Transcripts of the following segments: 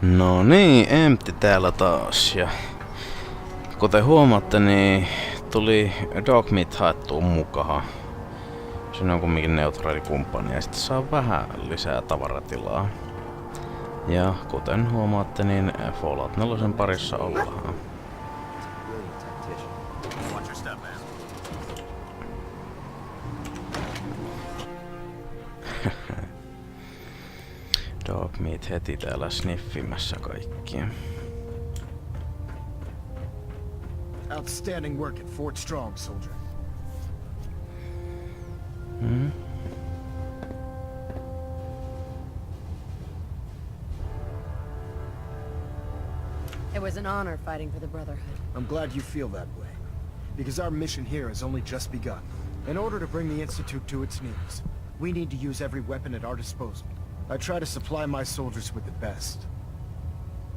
No niin, Empty täällä taas ja kuten huomaatte, niin tuli Dogmeat haettua mukaan. Se on kumminkin neutraali kumppani ja sitten saa vähän lisää tavaratilaa. Ja kuten huomaatte, niin Fallout 4 parissa ollaan. Dogmeat heti täällä sniffimässä kaikkia. Outstanding work at Fort Strong, soldier. It was an honor fighting for the Brotherhood. I'm glad you feel that way, because our mission here has only just begun. In order to bring the Institute to its knees, we need to use every weapon at our disposal. I try to supply my soldiers with the best.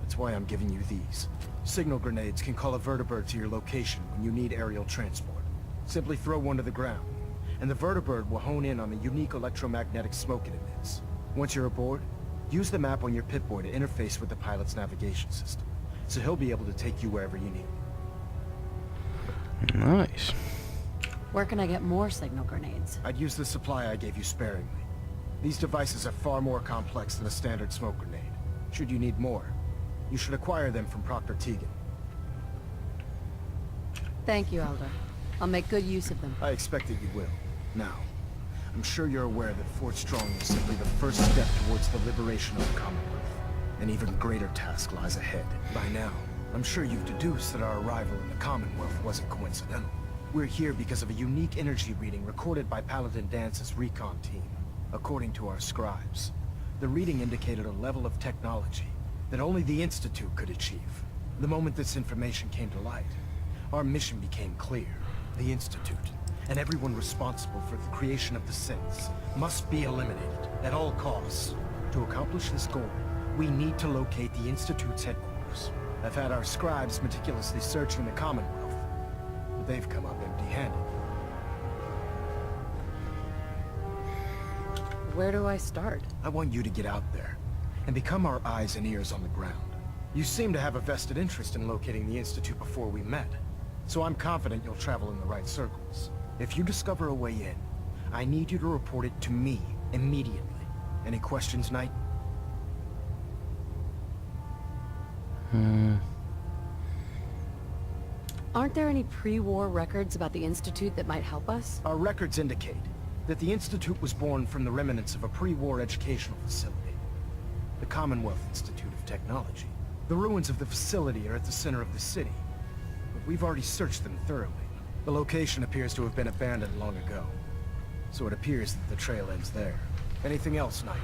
That's why I'm giving you these. Signal grenades can call a vertibird to your location when you need aerial transport. Simply throw one to the ground, and the vertibird will hone in on the unique electromagnetic smoke it emits. Once you're aboard, use the map on your Pip-Boy to interface with the pilot's navigation system, so he'll be able to take you wherever you need. Nice. Where can I get more signal grenades? I'd use the supply I gave you sparingly. These devices are far more complex than a standard smoke grenade. Should you need more, you should acquire them from Proctor Tegan. Thank you, Elder. I'll make good use of them. I expected you will. Now, I'm sure you're aware that Fort Strong is simply the first step towards the liberation of the Commonwealth. An even greater task lies ahead. By now, I'm sure you've deduced that our arrival in the Commonwealth wasn't coincidental. We're here because of a unique energy reading recorded by Paladin Dance's recon team. According to our scribes, the reading indicated a level of technology that only the Institute could achieve. The moment this information came to light, our mission became clear. The Institute, and everyone responsible for the creation of the synths, must be eliminated at all costs. To accomplish this goal, we need to locate the Institute's headquarters. I've had our scribes meticulously searching the Commonwealth, but they've come up empty-handed. Where do I start? I want you to get out there and become our eyes and ears on the ground. You seem to have a vested interest in locating the Institute before we met, so I'm confident you'll travel in the right circles. If you discover a way in, I need you to report it to me immediately. Any questions, Knight? Aren't there any pre-war records about the Institute that might help us? Our records indicate that the Institute was born from the remnants of a pre-war educational facility, the Commonwealth Institute of Technology. The ruins of the facility are at the center of the city, but we've already searched them thoroughly. The location appears to have been abandoned long ago, so it appears that the trail ends there. Anything else, Knight?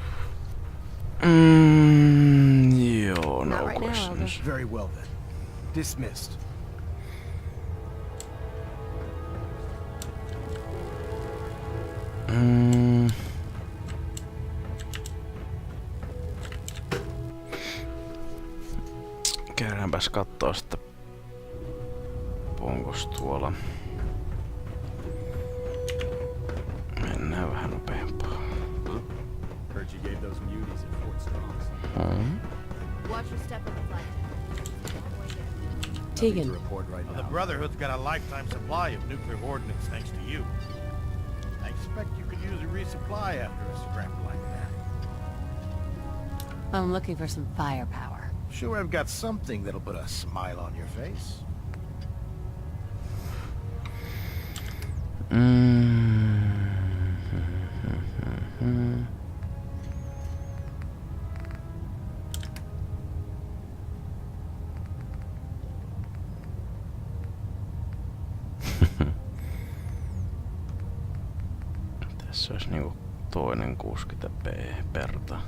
Joo, no Not right now, questions. Very well then. Dismissed. Käydäänpäs kattoo sitten, onkos tuolla. Mennään vähän nopeampaa. Heard you gave those muties at Fort Strong. Watch your step on the flight. To Tegan, report right The now. Brotherhood's got a lifetime supply of nuclear ordnance thanks to you. I expect you could use a resupply after a scrap like that. I'm looking for some firepower. Sure, I've got something that'll put a smile on your face. Tässä olisi niinku toinen 60p perta.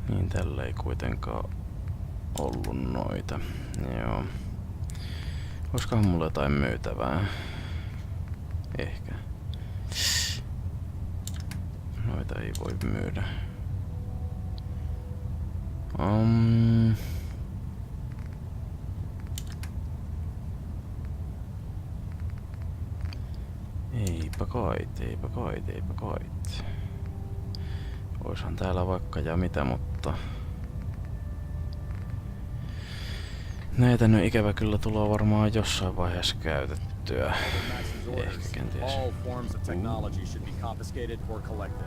Niin tällä ei kuitenkaan ollut noita. Joo. Olisikohan mulla jotain myytävää? Ehkä. Noita ei voi myydä. Eipä kait, eipä kait, eipä kait. Oishan täällä vaikka ja mitä, mutta... Näitä nyt ikävä kyllä tulee varmaan jossain vaiheessa käytettyä. Ehkä kenties. All forms of technology should be confiscated or collected.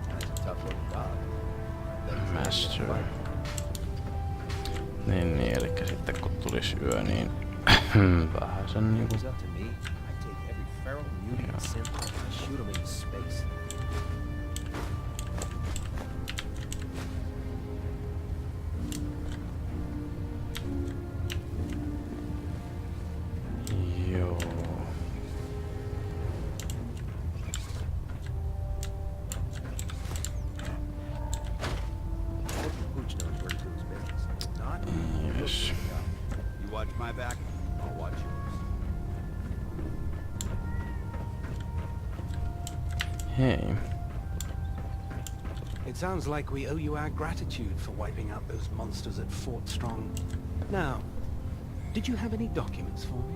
That's a tough little job. Master. Niin, elikkä sitten kun tulis yö, niin vähän sen niinku... It's up to me. I take every feral mutant and synth and I shoot them into space. Joo. Hooch knows where to do his business. Not Yes. You watch my back, I'll watch yours. Hei. It sounds like we owe you our gratitude for wiping out those monsters at Fort Strong. Now, did you have any documents for me?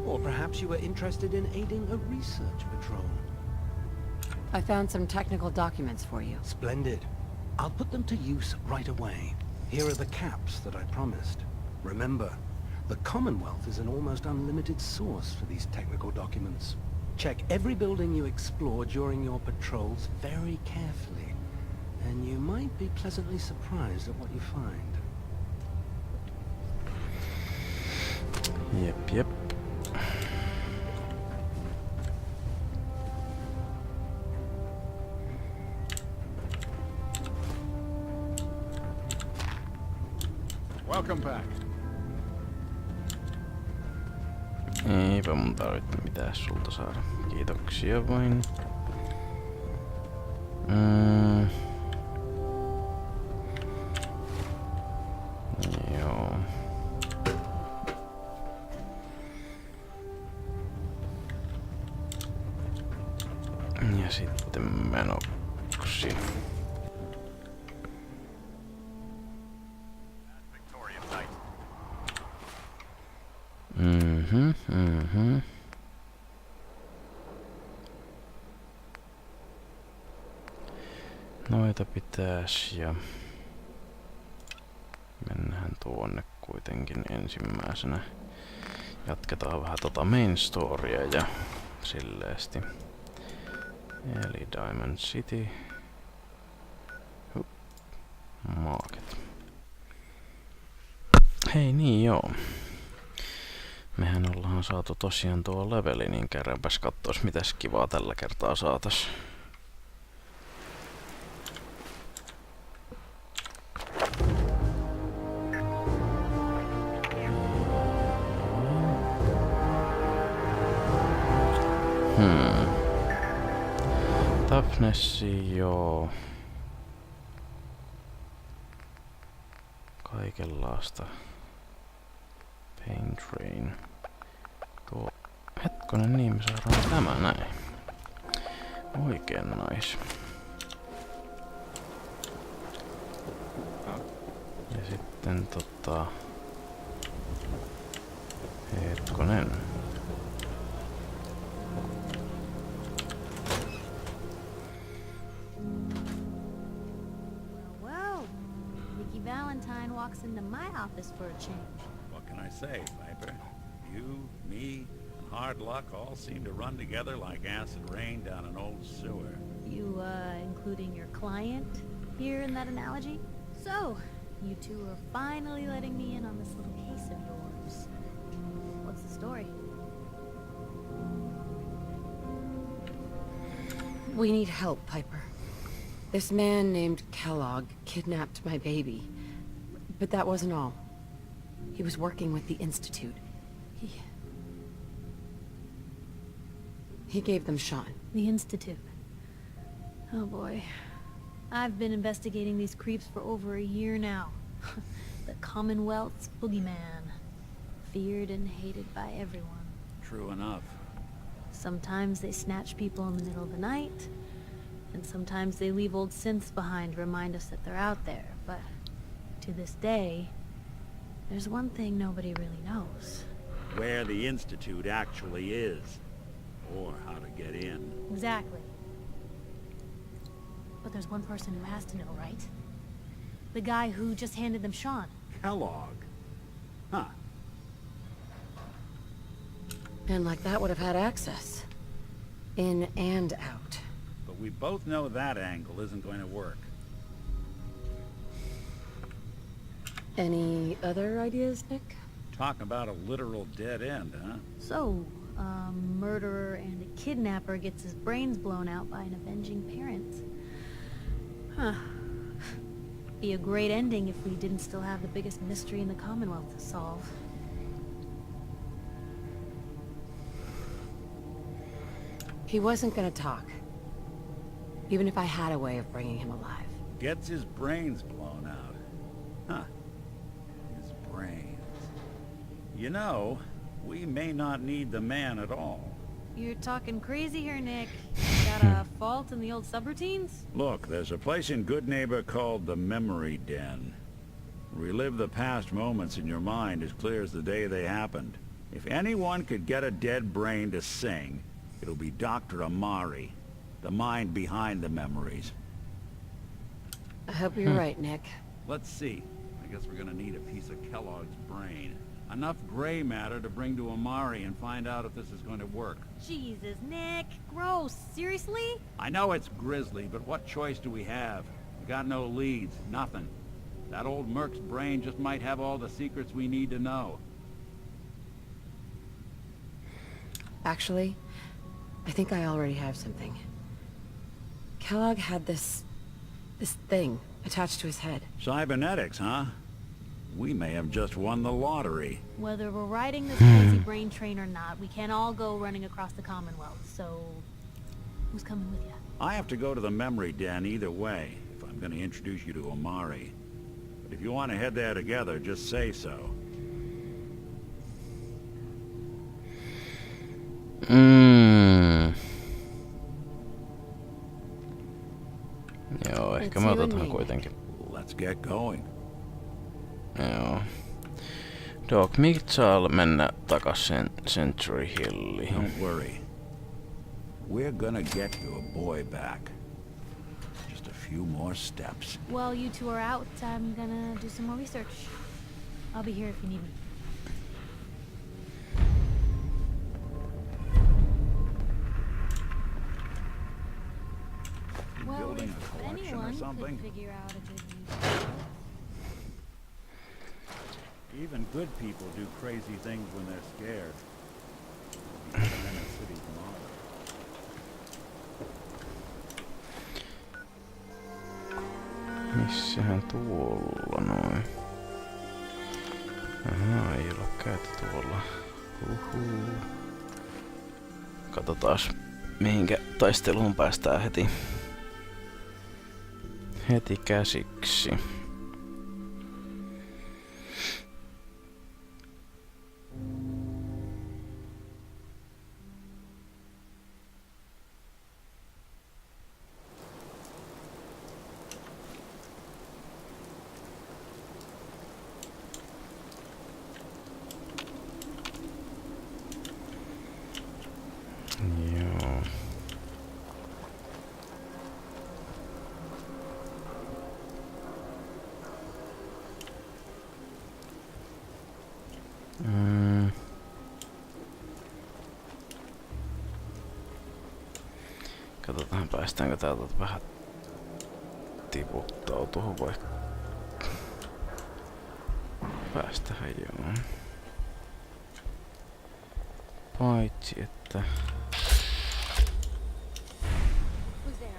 Or perhaps you were interested in aiding a research patrol? I found some technical documents for you. Splendid. I'll put them to use right away. Here are the caps that I promised. Remember, the Commonwealth is an almost unlimited source for these technical documents. Check every building you explore during your patrols very carefully, and you might be pleasantly surprised at what you find. Jep, jep. Welcome back. Eipä mun tarvitse mitään sulta saada. Kiitoksia vain. Joo. Ja sitten menoksi. Victorian night. Noita pitäis ja... Mennään tuonne kuitenkin ensimmäisenä. Jatketaan vähän tota main storya ja silleesti. Eli Diamond City. Market. Hei niin joo. Mehän ollaan saatu tosiaan tuo leveli, niin käydäänpäs kattois mitäs kivaa tällä kertaa saatas. Toughnessi joo. Kaikenlaasta. Pain Train. Tuo... Hetkonen niin, me saadaan tämä näin. Oikein nice. Ja sitten Hetkonen. Well, Nikki Valentine walks into my office for a change. What can I say, Piper? You, me, and hard luck all seem to run together like acid rain down an old sewer. You, including your client here in that analogy? So, you two are finally letting me in on this little case of yours. What's the story? We need help, Piper. This man named Kellogg kidnapped my baby. But that wasn't all. He was working with the Institute. He gave them Sean. The Institute. Oh boy. I've been investigating these creeps for over a year now. The Commonwealth's boogeyman. Feared and hated by everyone. True enough. Sometimes they snatch people in the middle of the night, and sometimes they leave old synths behind to remind us that they're out there, but to this day, there's one thing nobody really knows. where the Institute actually is. Or how to get in. Exactly. But there's one person who has to know, right? The guy who just handed them Sean. Kellogg. Huh. And like that would have had access. In and out. But we both know that angle isn't going to work. Any other ideas, Nick? Talk about a literal dead end, huh? So, a murderer and a kidnapper gets his brains blown out by an avenging parent. Huh. Be a great ending if we didn't still have the biggest mystery in the Commonwealth to solve. He wasn't gonna talk. Even if I had a way of bringing him alive. Gets his brains blown out. Huh. His brains. You know, we may not need the man at all. You're talking crazy here, Nick. Got a fault in the old subroutines? Look, there's a place in Good Neighbor called the Memory Den. Relive the past moments in your mind as clear as the day they happened. If anyone could get a dead brain to sing, it'll be Dr. Amari, the mind behind the memories. I hope you're right, Nick. Let's see. I guess we're gonna need a piece of Kellogg's brain. Enough gray matter to bring to Amari and find out if this is going to work. Jesus, Nick. Gross. Seriously? I know it's grisly, but what choice do we have? We got no leads, nothing. That old Merc's brain just might have all the secrets we need to know. Actually, I think I already have something. Kellogg had this thing attached to his head. Cybernetics, huh? We may have just won the lottery. Whether we're riding this crazy brain train or not, we can't all go running across the Commonwealth, so... who's coming with you? I have to go to the Memory Den either way, if I'm going to introduce you to Amari. But if you want to head there together, just say so. Joo, ehkä It's me you and otetaan me. Let's kuitenkin. get going. Joo. Doc, miksi saa mennä takas Century Hilliin? Don't worry. We're gonna get your boy back. Just a few more steps. While you two are out, I'm gonna do some more research. I'll be here if you need me. Well, Building if a collection or anyone something? could figure out a good use. Even good people do crazy things when they're scared. In a city's model. Missähän tuolla noin? Aha, ei ole käyty tuolla. Katsotaas mihinkä taisteluun päästään heti käsiksi. Joo. Katsotaan päästäänkö täältä vähän tiputtaa tuohon vaikka. Päästähän joo. Paitsi että... Who's there?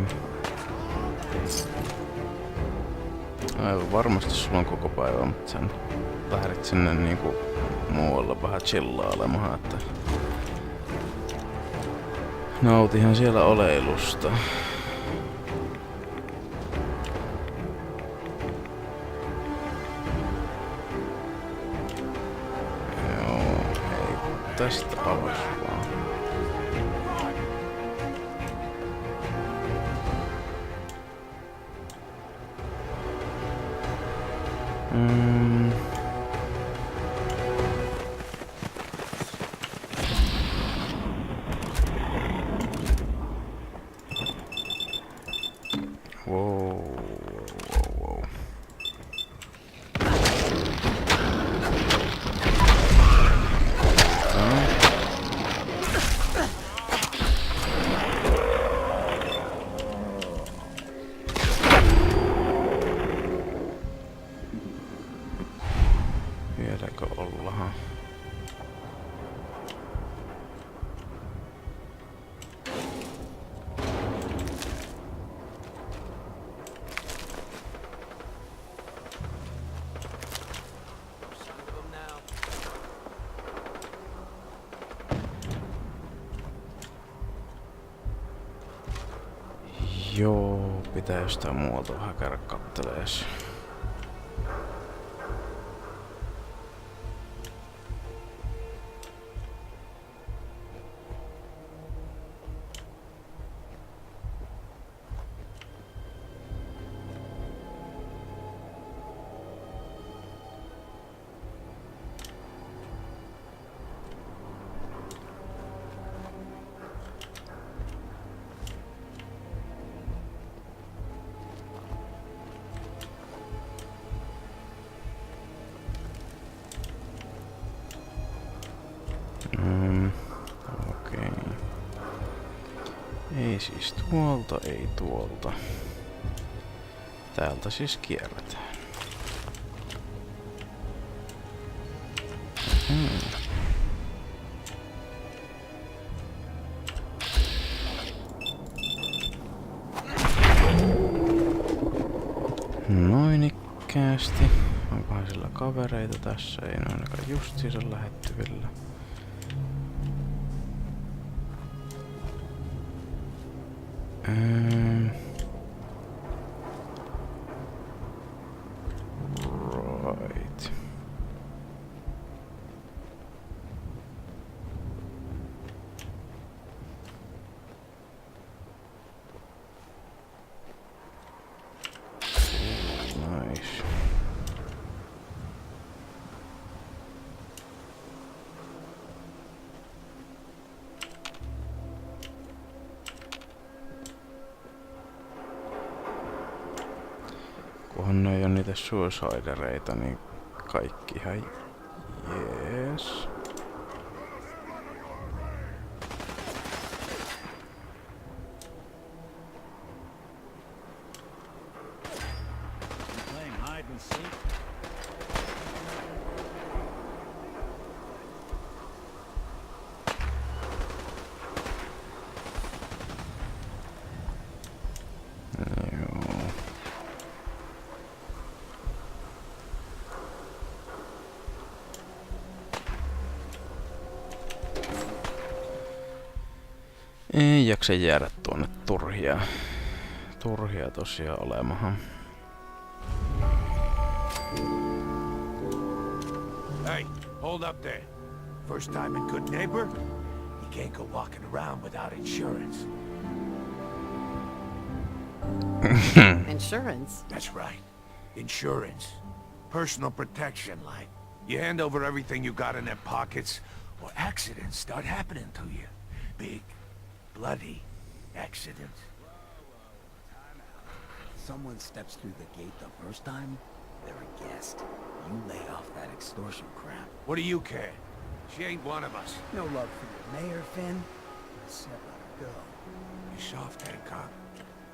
Niin. Aivan varmasti sulla on koko päivä, mutta sen lähdit sinne niinku muualla vähän chillailemaan, että nautihan siellä oleilusta. Joo, ei tästä alas vaan. Wow. Vieläkö ollaan? Joo, pitää jostain muualta vähän käydä kattelees. Okei. Ei siis tuolta, ei tuolta. Täältä siis kierretään. Noin ikkäästi. Onkohan sillä kavereita tässä? Ei ne ainakaan justiinsa lähettyvillä. Right. Nice. Kunhan ne ei oo niitä suicidereita, niin kaikki ihan jees. Playing hide and seek. Joo. Ei jaksa jäädä tuonne turhia tosiaan olemahan. Hey, hold up there. First time in Good Neighbor? You can't go walking around without insurance. Insurance? That's right. Insurance. Personal protection, like. You hand over everything you got in their pockets, or accidents start happening to you. Big, bloody accidents. Someone steps through the gate the first time, they're a guest. You lay off that extortion crap. What do you care? She ain't one of us. No love for your mayor, Finn? Just let her go. You soft, Hancock.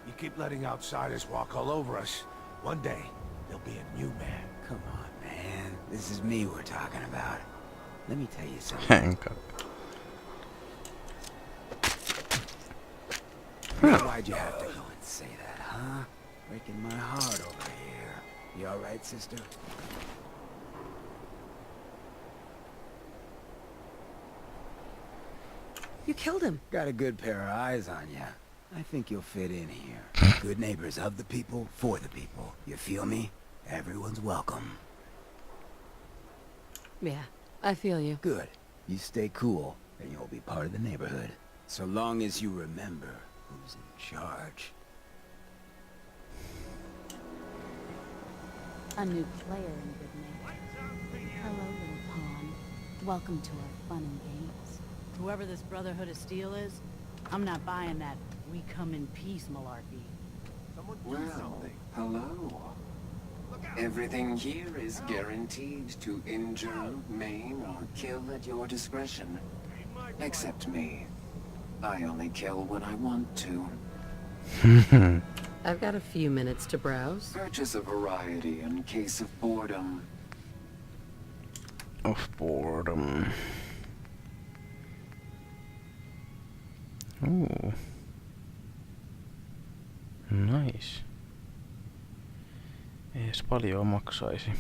You keep letting outsiders walk all over us. One day, there'll be a new man. Come on, man. This is me we're talking about. Let me tell you something. Hancock. Why'd you have to go say that, huh? Breaking my heart over here. You all right, sister? You killed him. Got a good pair of eyes on ya. I think you'll fit in here. Good neighbors of the people, for the people. You feel me? Everyone's welcome. Yeah, I feel you. Good. You stay cool, and you'll be part of the neighborhood. So long as you remember who's in charge. A new player in good name. Hello, little pawn. Welcome to our fun and games. Whoever this Brotherhood of Steel is, I'm not buying that we come in peace malarkey. Well, hello. Everything here is guaranteed to injure, maim, or kill at your discretion. Except me. I only kill when I want to. I've got a few minutes to browse. Purchase a variety in case of boredom. Of boredom. Ooh. Nice. Ei edes paljon maksaisi.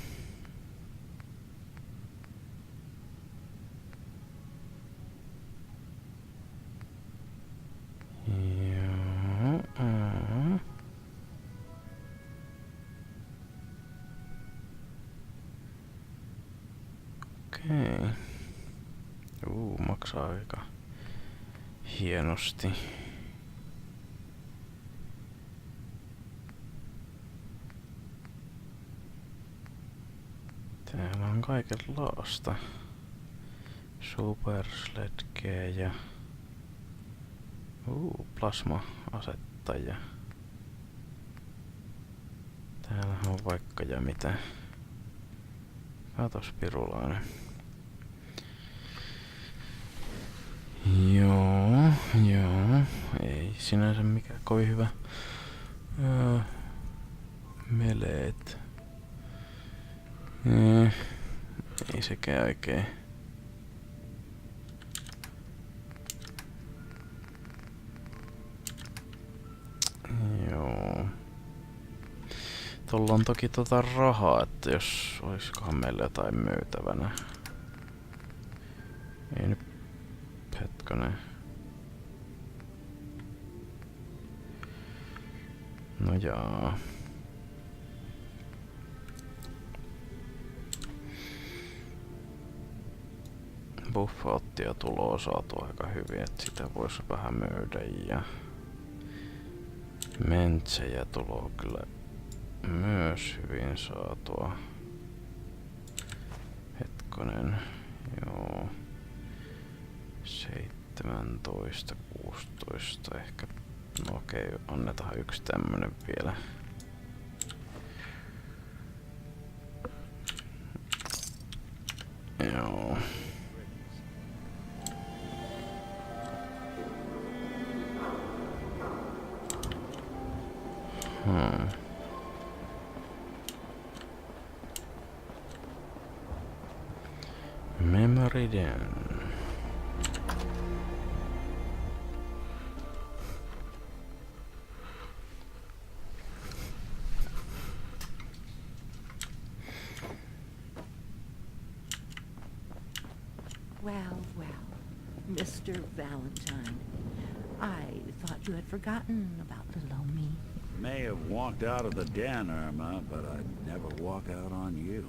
Joo. Okei. Maksaa aika hienosti. Täällä on kaikenlaista. Supersledgejä. Plasma-asettaja. Täällä on vaikka ja mitä. Katos pirulainen. Joo. Ei sinänsä mikään kovin hyvä. Meleet. Ei sekään oikein. Joo. Tuolla on toki rahaa, että jos olisikohan meillä jotain myytävänä. Ei nyt hetkonen. No jaa. Buffauttia tuloa saatu aika hyvin, että sitä voisi vähän myydä ja mentsejä tuloa kyllä myös hyvin saatua. Hetkonen, joo. 17, 16 ehkä. No okei, annetaan yksi tämmönen vielä. Joo. Memory Den. Well, Mr. Valentine. I thought you had forgotten about little old me. May have walked out of the den, Irma, but I'd never walk out on you.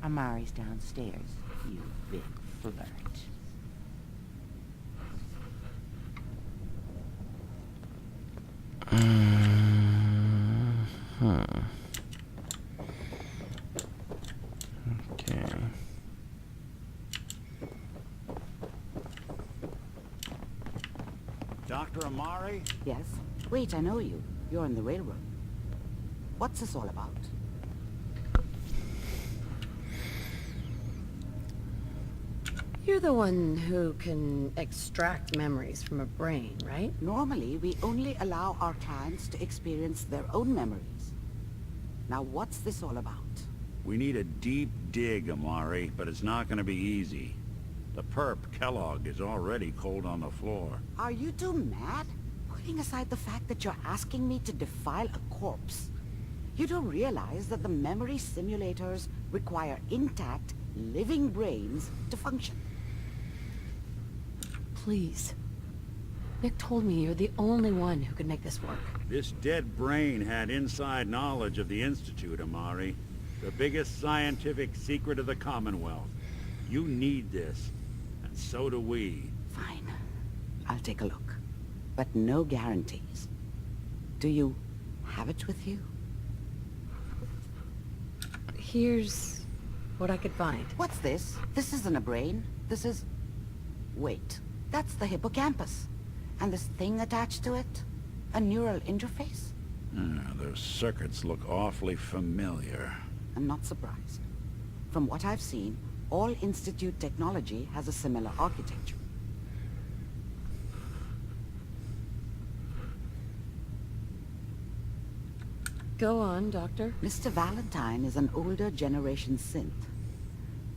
Amari's downstairs, you big flirt. Okay. Dr. Amari? Yes? Wait, I know you. You're in the railroad. What's this all about? You're the one who can extract memories from a brain, right? Normally, we only allow our clients to experience their own memories. Now, what's this all about? We need a deep dig, Amari, but it's not gonna be easy. The perp, Kellogg, is already cold on the floor. Are you two mad? Putting aside the fact that you're asking me to defile a corpse, you don't realize that the memory simulators require intact, living brains to function. Please. Nick told me you're the only one who could make this work. This dead brain had inside knowledge of the Institute, Amari. The biggest scientific secret of the Commonwealth. You need this, and so do we. Fine. I'll take a look. But no guarantees. Do you have it with you? Here's what I could find. What's this? This isn't a brain. This is... Wait. That's the hippocampus. And this thing attached to it? A neural interface? Those circuits look awfully familiar. I'm not surprised. From what I've seen, all Institute technology has a similar architecture. Go on, Doctor. Mr. Valentine is an older generation synth.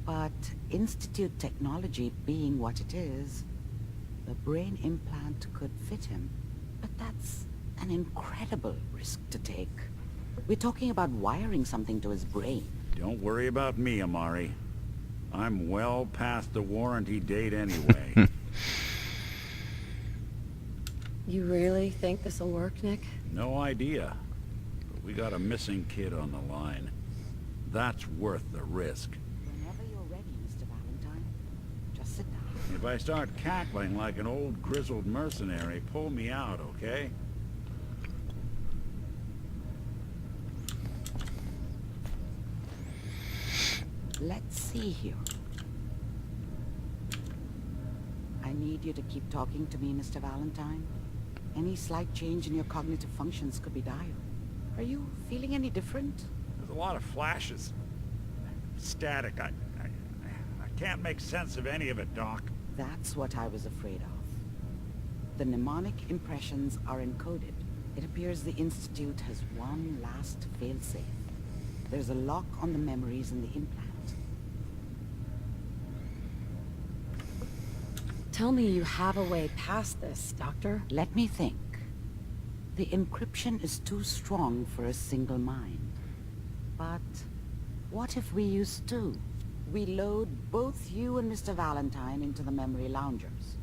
But Institute technology being what it is, the brain implant could fit him. But that's an incredible risk to take. We're talking about wiring something to his brain. Don't worry about me, Amari. I'm well past the warranty date anyway. You really think this'll work, Nick? No idea. But we got a missing kid on the line. That's worth the risk. Whenever you're ready, Mr. Valentine, just sit down. If I start cackling like an old grizzled mercenary, pull me out, okay? Let's see here. I need you to keep talking to me, Mr. Valentine. Any slight change in your cognitive functions could be dire. Are you feeling any different? There's a lot of flashes. Static. I can't make sense of any of it, Doc. That's what I was afraid of. The mnemonic impressions are encoded. It appears the Institute has one last failsafe. There's a lock on the memories in the implant. Tell me you have a way past this, Doctor. Let me think. The encryption is too strong for a single mind. But what if we use two? We load both you and Mr. Valentine into the memory loungers.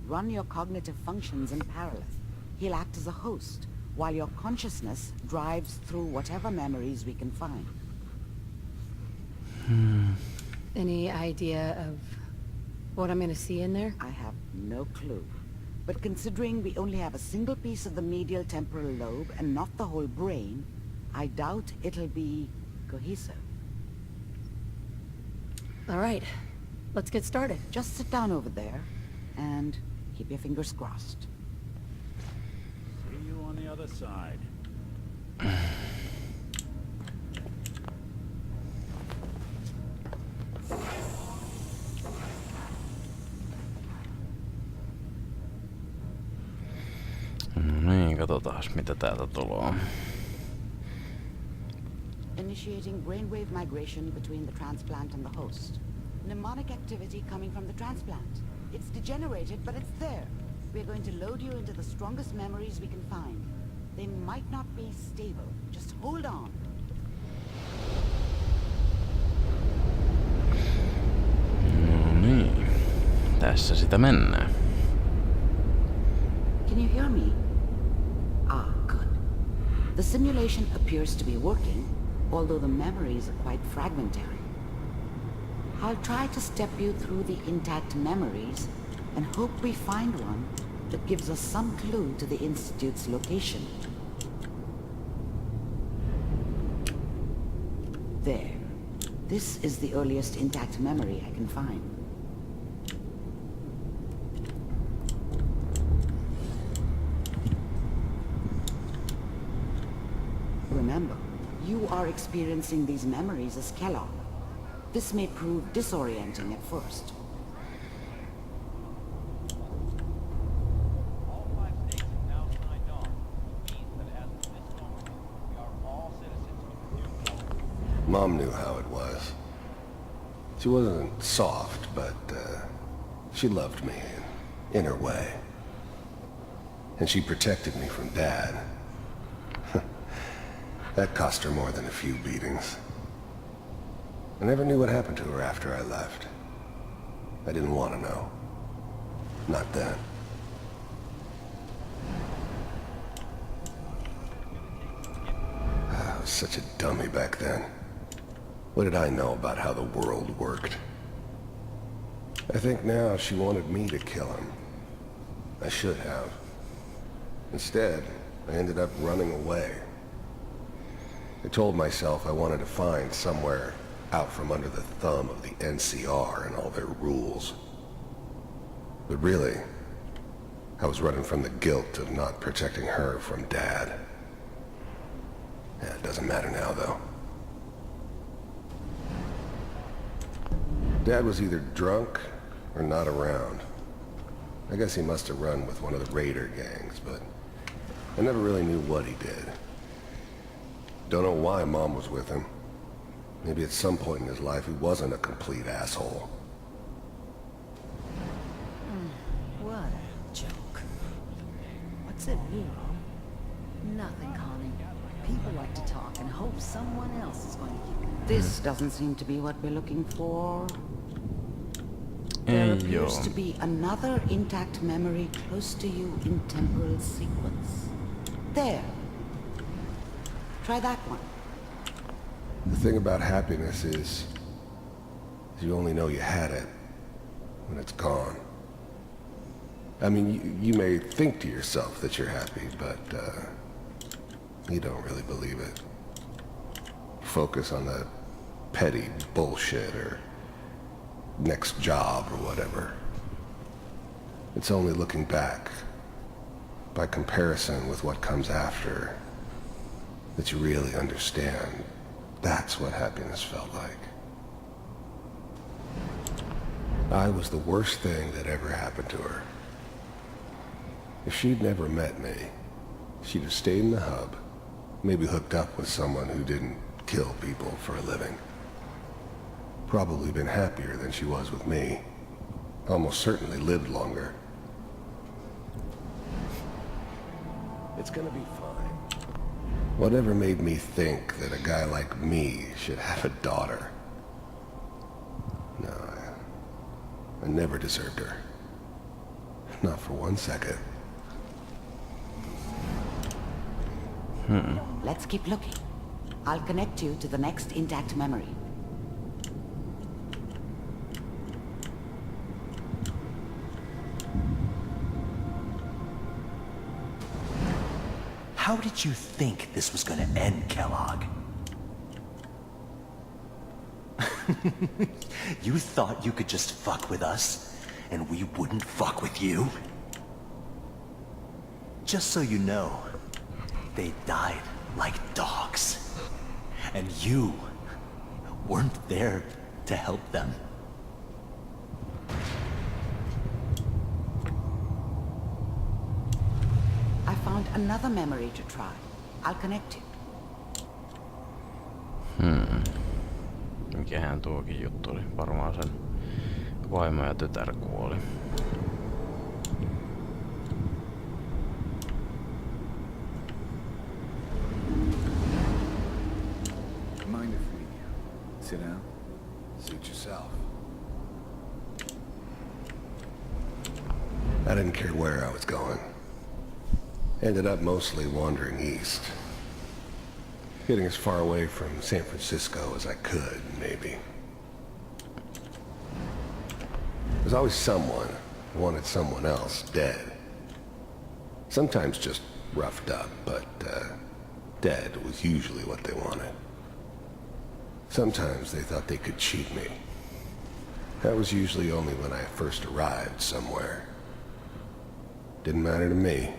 Run your cognitive functions in parallel. He'll act as a host, while your consciousness drives through whatever memories we can find. Any idea of what I'm gonna see in there? I have no clue. But considering we only have a single piece of the medial temporal lobe and not the whole brain, I doubt it'll be cohesive. All right, let's get started. Just sit down over there and keep your fingers crossed. See you on the other side. Niin, katsotaas mitä täältä tulee. Initiating brainwave migration between the transplant and the host. Mnemonic activity coming from the transplant. It's degenerated, but it's there. We're going to load you into the strongest memories we can find. They might not be stable. Just hold on. No niin. Tässä sitä mennään. Can you hear me? Ah, good. The simulation appears to be working, although the memories are quite fragmentary. I'll try to step you through the intact memories and hope we find one that gives us some clue to the Institute's location. There. This is the earliest intact memory I can find. Remember, you are experiencing these memories as Kellogg. This may prove disorienting at first. All 5 states have now signed on, which means that as of this moment, we are all citizens of the new Commonwealth. Mom knew how it was. She wasn't soft, but she loved me in her way. And she protected me from Dad. That cost her more than a few beatings. I never knew what happened to her after I left. I didn't want to know. Not then. I was such a dummy back then. What did I know about how the world worked? I think now she wanted me to kill him. I should have. Instead, I ended up running away. I told myself I wanted to find somewhere out from under the thumb of the NCR and all their rules. But really, I was running from the guilt of not protecting her from Dad. Yeah, it doesn't matter now, though. Dad was either drunk or not around. I guess he must have run with one of the raider gangs, but I never really knew what he did. Don't know why Mom was with him. Maybe at some point in his life he wasn't a complete asshole. What a joke. What's it mean, Mom? Nothing, Connie. People like to talk and hope someone else is going to keep it. This doesn't seem to be what we're looking for. There appears to be another intact memory close to you in temporal sequence. There. Try that one. The thing about happiness is you only know you had it when it's gone. I mean, you may think to yourself that you're happy, but you don't really believe it. Focus on the petty bullshit or next job or whatever. It's only looking back, by comparison with what comes after, that you really understand that's what happiness felt like. I was the worst thing that ever happened to her. If she'd never met me, she'd have stayed in the hub, maybe hooked up with someone who didn't kill people for a living. Probably been happier than she was with me. Almost certainly lived longer. It's gonna be fine. Whatever made me think that a guy like me should have a daughter? No, I never deserved her. Not for 1 second. Let's keep looking. I'll connect you to the next intact memory. How did you think this was gonna end, Kellogg? You thought you could just fuck with us, and we wouldn't fuck with you? Just so you know, they died like dogs. And you weren't there to help them. I found another memory to try. I'll connect you. Mikähän tuokin juttu oli? Varmaan sen vaimo ja tytär kuoli. Mind if we sit down? Suit yourself. I didn't care where I was going. Ended up mostly wandering east. Getting as far away from San Francisco as I could, maybe. There's always someone who wanted someone else dead. Sometimes just roughed up, but dead was usually what they wanted. Sometimes they thought they could cheat me. That was usually only when I first arrived somewhere. Didn't matter to me.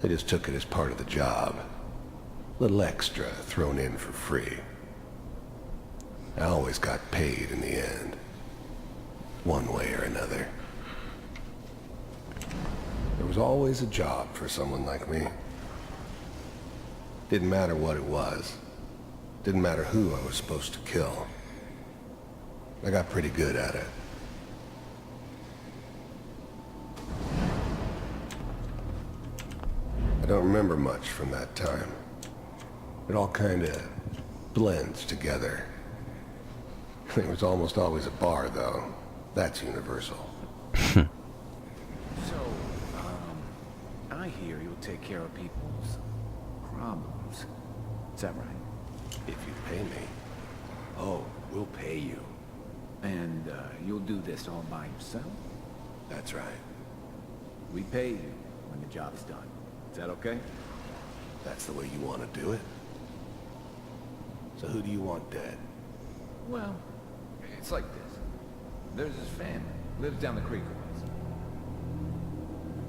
I just took it as part of the job. Little extra thrown in for free. I always got paid in the end. One way or another. There was always a job for someone like me. Didn't matter what it was. Didn't matter who I was supposed to kill. I got pretty good at it. I don't remember much from that time. It all kinda blends together. There was almost always a bar, though. That's universal. So, I hear you'll take care of people's problems. Is that right? If you pay me. Oh, we'll pay you. And, you'll do this all by yourself? That's right. We pay you when the job's done. Is that okay? That's the way you want to do it? So who do you want dead? Well, it's like this. There's his family. Lives down the creek a ways.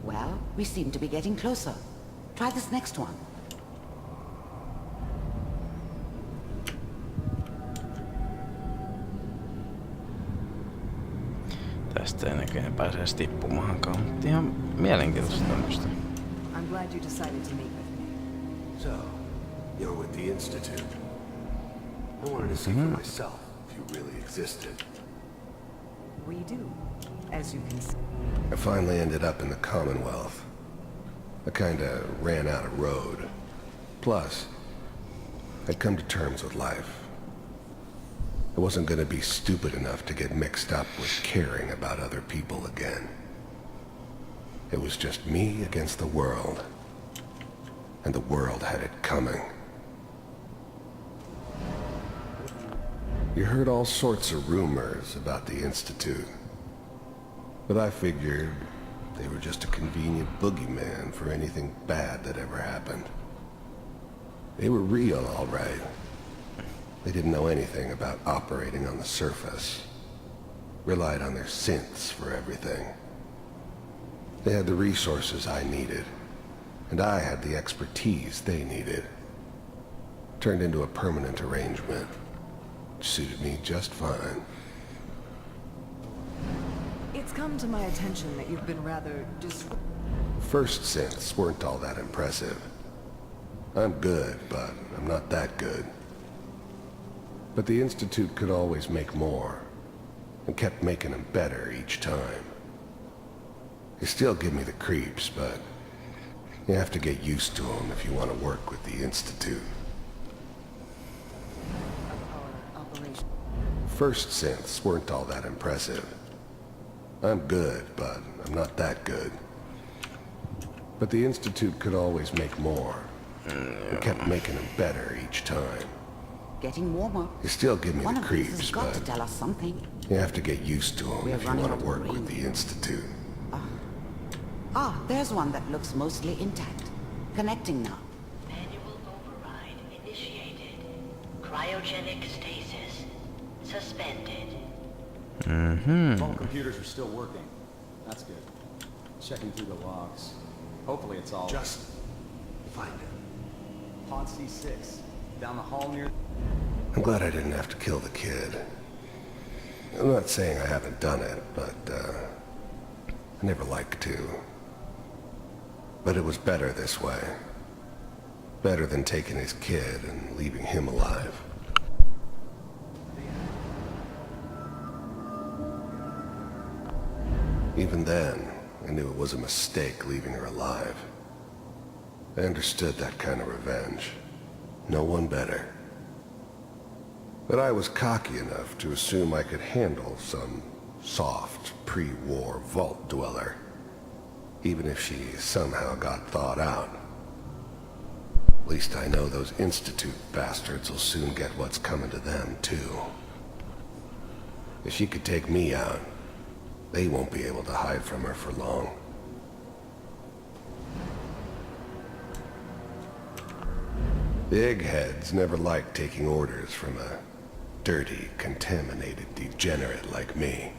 Well, we seem to be getting closer. Try this next one. Tästä ei näköjään pääse edes tippumaankaan, mutta ihan mielenkiintoista tämmöstä. I'm glad you decided to meet with me. So, you're with the Institute. I wanted to see for myself if you really existed. We do, as you can see. I finally ended up in the Commonwealth. I kinda ran out of road. Plus, I'd come to terms with life. I wasn't gonna be stupid enough to get mixed up with caring about other people again. It was just me against the world. And the world had it coming. You heard all sorts of rumors about the Institute. But I figured they were just a convenient boogeyman for anything bad that ever happened. They were real, all right. They didn't know anything about operating on the surface. Relied on their synths for everything. They had the resources I needed, and I had the expertise they needed. Turned into a permanent arrangement. Suited me just fine. It's come to my attention that you've been rather First synths weren't all that impressive. I'm good, but I'm not that good. But the Institute could always make more, and kept making them better each time. They still give me the creeps, but you have to get used to them if you want to work with the Institute. First synths weren't all that impressive. I'm good, but I'm not that good. But the Institute could always make more, and kept making them better each time. Getting warmer. They still give me One the of these creeps, has got to but tell us something. you have to get used to them We're if you running want out to of work with range. the Institute. There's one that looks mostly intact. Connecting now. Manual override initiated. Cryogenic stasis suspended. All computers are still working. That's good. Checking through the logs. Hopefully it's all... Just find it. Pod C6. Down the hall near... I'm glad I didn't have to kill the kid. I'm not saying I haven't done it, but, I never liked to. But it was better this way. Better than taking his kid and leaving him alive. Even then, I knew it was a mistake leaving her alive. I understood that kind of revenge. No one better. But I was cocky enough to assume I could handle some soft, pre-war vault dweller, even if she somehow got thawed out. At least I know those Institute bastards will soon get what's coming to them, too. If she could take me out, they won't be able to hide from her for long. The eggheads never liked taking orders from a dirty, contaminated degenerate like me.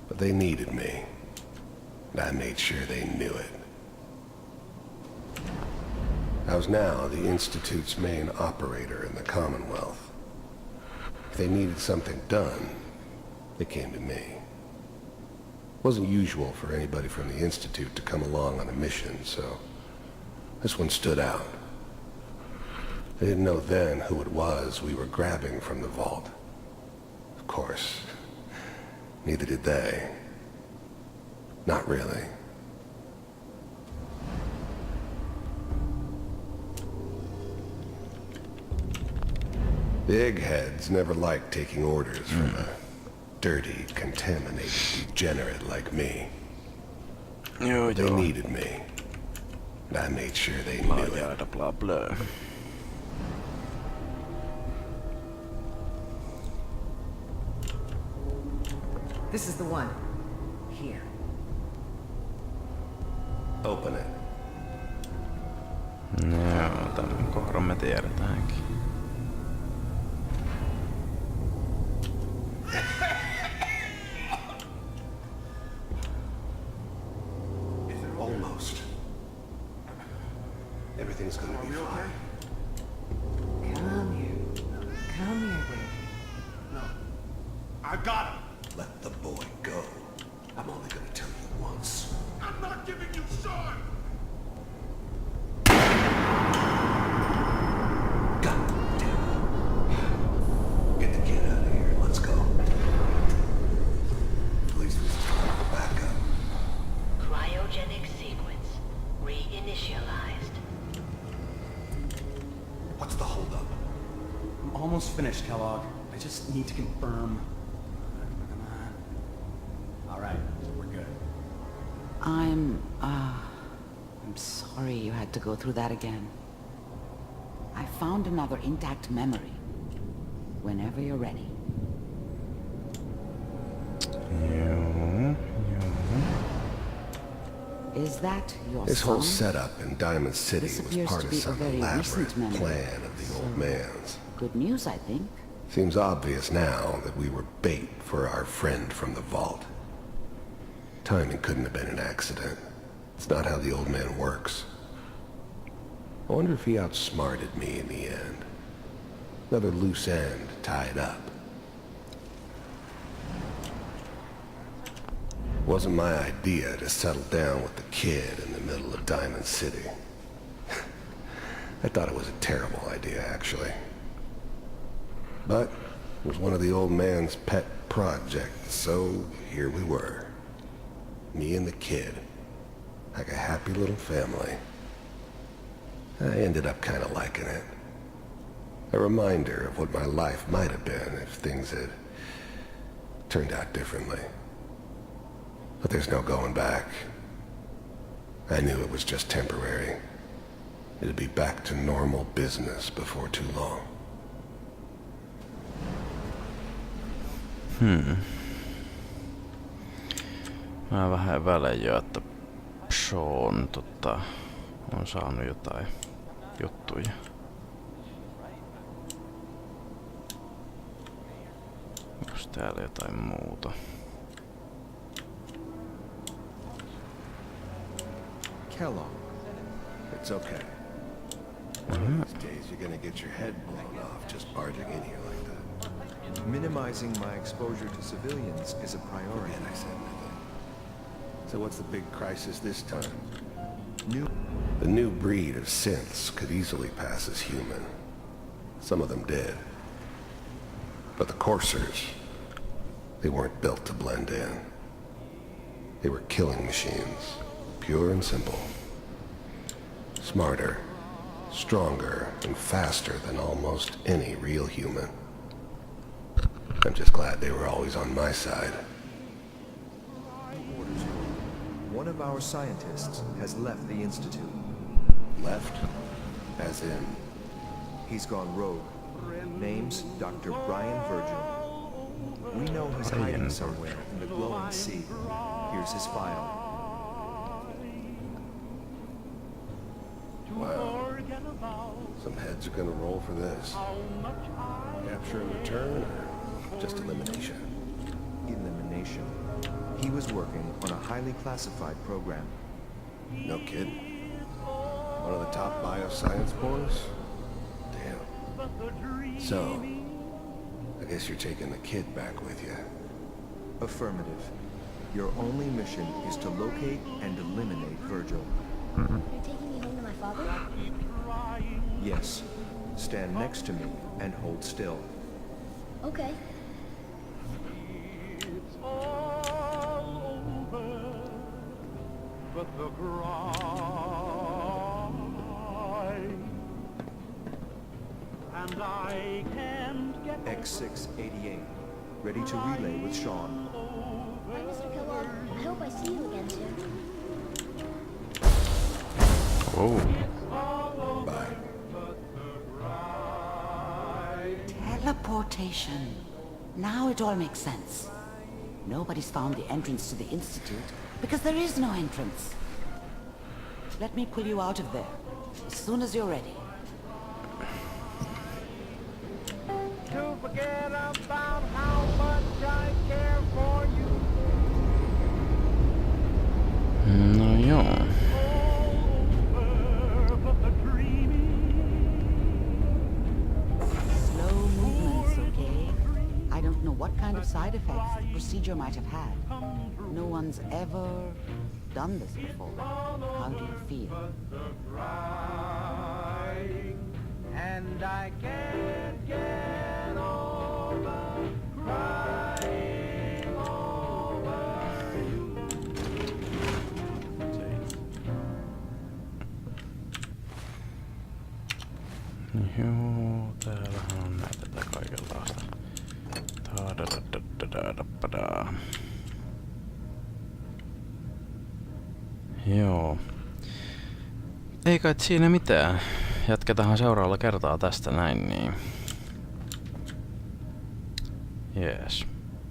But they needed me, and I made sure they knew it. I was now the Institute's main operator in the Commonwealth. If they needed something done, they came to me. It wasn't usual for anybody from the Institute to come along on a mission, so this one stood out. I didn't know then who it was we were grabbing from the vault. Of course, neither did they. Not really. The eggheads never liked taking orders from a dirty, contaminated degenerate like me. They needed me. And I made sure they knew it. Blah blah. This is the one. Here. Open it. Joo, tämän kohdan me tiedetäänkin. Almost. Everything's gonna be fine. Come here. Come here, baby. No. I got him. Let the boy go. I'm only gonna tell you once. I'm not giving you Sean. God damn it. Get the kid out of here. Let's go. At least this is the backup. Cryogenic sequence reinitialized. What's the holdup? I'm almost finished, Kellogg. I just need to confirm. All right, we're good. I'm sorry you had to go through that again. I found another intact memory. Whenever you're ready. Is that your This son? whole setup in Diamond City This was appears part to of be a some very elaborate recent memory. plan of the old man's. Good news, I think. Seems obvious now that we were bait for our friend from the vault. Timing couldn't have been an accident. It's not how the old man works. I wonder if he outsmarted me in the end. Another loose end tied up. Wasn't my idea to settle down with the kid in the middle of Diamond City. I thought it was a terrible idea, actually. But it was one of the old man's pet projects, so here we were. Me and the kid. Like a happy little family. I ended up kind of liking it. A reminder of what my life might have been if things had turned out differently. But there's no going back. I knew it was just temporary. It'd be back to normal business before too long. Mä vähän välein jo, että Sean on saanut jotain juttuja. Onks täällä jotain muuta? Kellogg. It's okay. One of these days you're gonna get your head blown off just barging in here like that. Minimizing my exposure to civilians is a priority. And I said nothing. So what's the big crisis this time? The new breed of synths could easily pass as human. Some of them did. But the coursers, they weren't built to blend in. They were killing machines, pure and simple. Smarter, stronger, and faster than almost any real human. I'm just glad they were always on my side. One of our scientists has left the Institute. Left? As in? He's gone rogue. Name's Dr. Brian Virgil. We know he's hiding somewhere in the glowing sea. Here's his file. Wow. Some heads are gonna roll for this. Capture and return, or just elimination? Elimination. He was working on a highly classified program. No kidding. One of the top bioscience boys? Damn. So, I guess you're taking the kid back with you. Affirmative. Your only mission is to locate and eliminate Virgil. You're taking me home to my father? Yes. Stand next to me and hold still. Okay. But the cry, and I can 6688. Ready to relay with Sean. Bye, Mr. Kellogg. I hope I see you again soon. Oh. Bye. Teleportation. Now it all makes sense. Nobody's found the entrance to the Institute because there is no entrance. Let me pull you out of there as soon as you're ready. To forget about how much I care for you. No joo. Slow movements, okay? I don't know what kind of side effects the procedure might have had. No one's ever done this before. How do you feel? And I can't get over crying over you. Joo, täällähän on näitä kaikenlaista. Taadadadadadadapada. Joo. Ei kai siinä mitään. Jatketaan seuraavalla kertaa tästä näin, niin... Jees.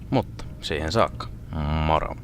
Mutta siihen saakka. Moro.